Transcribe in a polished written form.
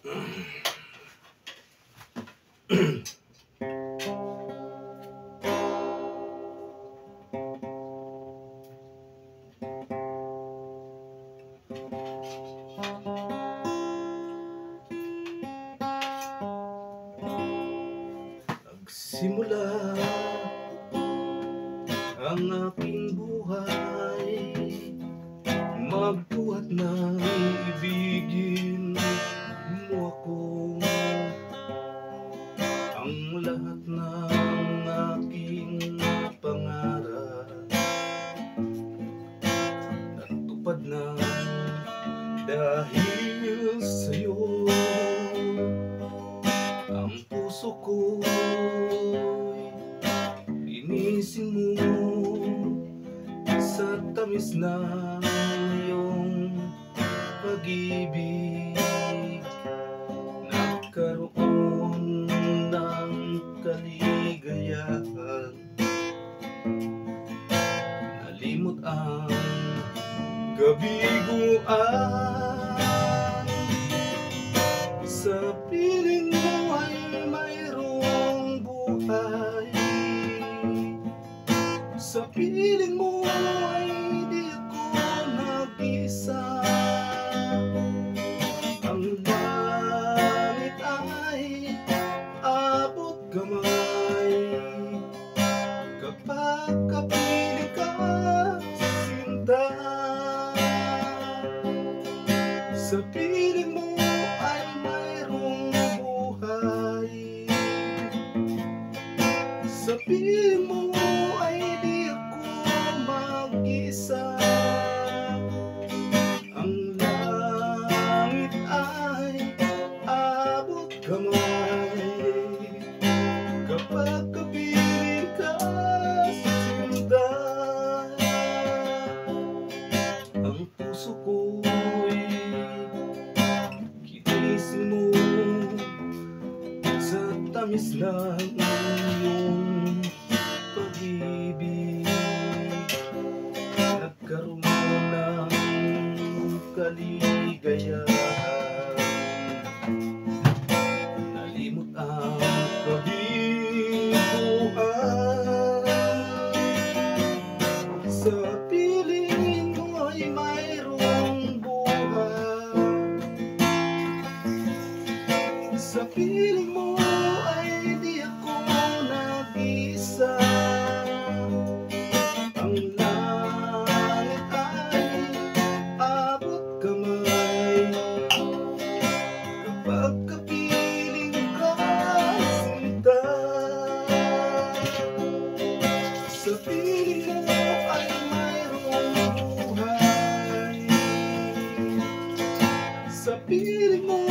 Nagsimula ang aking buhay, magbuhat ng ibigin mo ako. Ang lahat ng aking pangarap natupad na dahil sa'yo. Ang puso ko'y linisin mo sa tamis na iyong pag-ibig. Nagkaroon ng kaligayahan, nalimot ang kabiguan. Sa piling mo ay mayroong buhay, sa piling mo ay di ako nag-isa. Ang langit ay abot kamay kapag kapiling ka, sinta. Sa piling mo ay mayroong buhay, sa piling mo ay di ako mag-isa. Ang langit ay abot kamay kapag kapiling ka, sinta. Ang puso ko'y kinisin mo sa tamis ng iyong pag-ibig. Nagkaroon ng kaligayahan, nalimot ang kabiguan. Sa piling mo ay mayroong buhay, sa piling mo ay di ako nag-isa. Ang langit ay abot kamay kapag kapiling ka, sinta. Sa piling mo ay mayroong buhay, sa piling mo